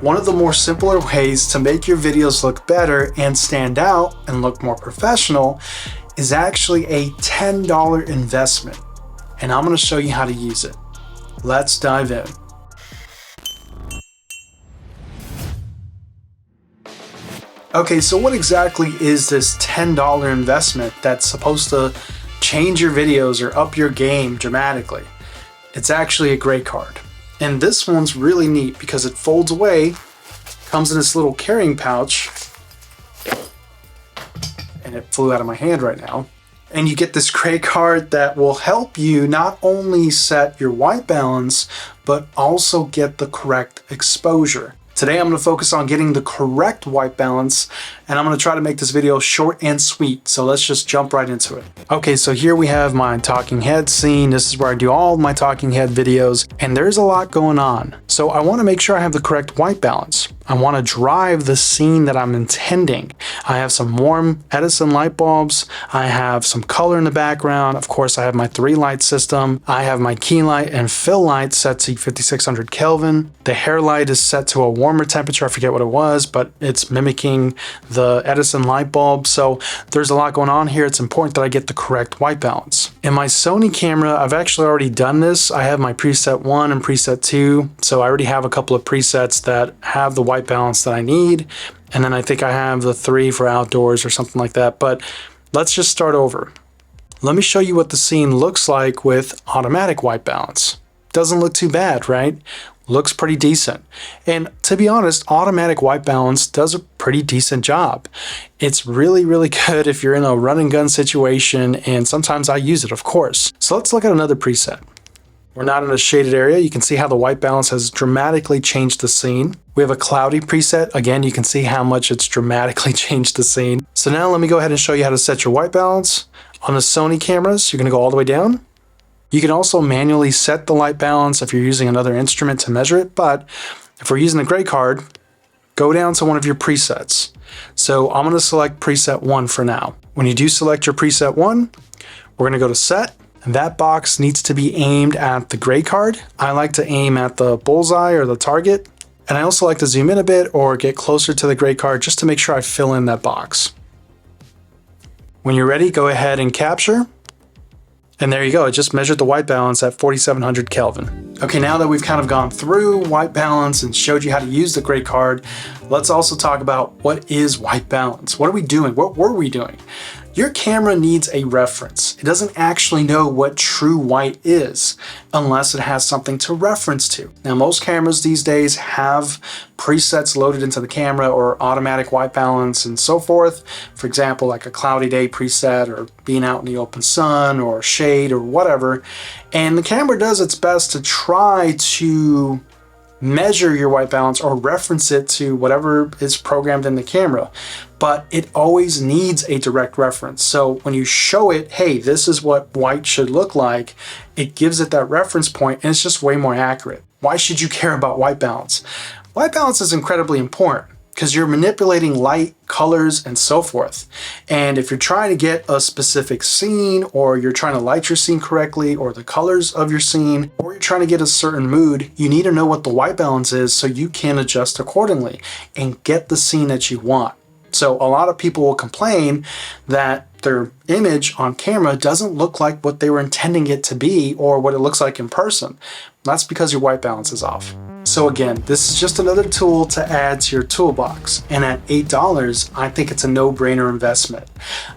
One of the more simpler ways to make your videos look better and stand out and look more professional is actually a $10 investment. And I'm going to show you how to use it. Let's dive in. Okay, so what exactly is this $10 investment that's supposed to change your videos or up your game dramatically? It's actually a grade card. And this one's really neat because it folds away, comes in this little carrying pouch, and it flew out of my hand right now. And you get this grade card that will help you not only set your white balance, but also get the correct exposure. Today I'm going to focus on getting the correct white balance, and I'm going to try to make this video short and sweet. So let's just jump right into it. Okay, so here we have my talking head scene. This is where I do all my talking head videos, and there's a lot going on. So I want to make sure I have the correct white balance. I want to drive the scene that I'm intending. I have some warm Edison light bulbs. I have some color in the background. Of course, I have my 3-light system. I have my key light and fill light set to 5600 Kelvin. The hair light is set to a warmer temperature. I forget what it was, but it's mimicking the Edison light bulb. So there's a lot going on here. It's important that I get the correct white balance. In my Sony camera, I've actually already done this. I have my preset 1 and preset 2. So I already have a couple of presets that have the white balance that I need. And then I think I have the 3 for outdoors or something like that. But let's just start over. Let me show you what the scene looks like with automatic white balance. Doesn't look too bad, right? Looks pretty decent. And to be honest, automatic white balance does a pretty decent job. It's really, really good if you're in a run and gun situation, and sometimes I use it, of course. So let's look at another preset. We're not in a shaded area. You can see how the white balance has dramatically changed the scene. We have a cloudy preset. Again, you can see how much it's dramatically changed the scene. So now let me go ahead and show you how to set your white balance. On the Sony cameras, you're going to go all the way down. You can also manually set the light balance if you're using another instrument to measure it, but if we're using the grade card, go down to one of your presets. So I'm going to select preset 1 for now. When you do select your preset 1, we're going to go to set, and that box needs to be aimed at the grade card. I like to aim at the bullseye or the target, and I also like to zoom in a bit or get closer to the grade card just to make sure I fill in that box. When you're ready, go ahead and capture. And there you go, it just measured the white balance at 4700 Kelvin. Okay, now that we've kind of gone through white balance and showed you how to use the grade card, let's also talk about what is white balance. What are we doing? What were we doing? Your camera needs a reference. It doesn't actually know what true white is unless it has something to reference to. Now, most cameras these days have presets loaded into the camera or automatic white balance and so forth. For example, like a cloudy day preset or being out in the open sun or shade or whatever. And the camera does its best to try to measure your white balance or reference it to whatever is programmed in the camera, but it always needs a direct reference. So when you show it, hey, this is what white should look like, it gives it that reference point and it's just way more accurate. Why should you care about white balance? White balance is incredibly important because you're manipulating light, colors, and so forth. And if you're trying to get a specific scene, or you're trying to light your scene correctly, or the colors of your scene, or you're trying to get a certain mood, you need to know what the white balance is so you can adjust accordingly and get the scene that you want. So a lot of people will complain that their image on camera doesn't look like what they were intending it to be or what it looks like in person. That's because your white balance is off. So again, this is just another tool to add to your toolbox. And at $8, I think it's a no-brainer investment.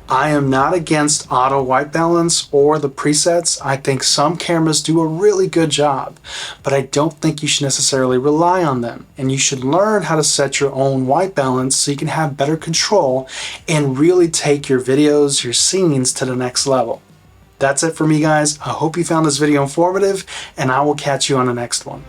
I am not against auto white balance or the presets. I think some cameras do a really good job, but I don't think you should necessarily rely on them. And you should learn how to set your own white balance so you can have better control and really take your videos, your scenes to the next level. That's it for me, guys. I hope you found this video informative, and I will catch you on the next one.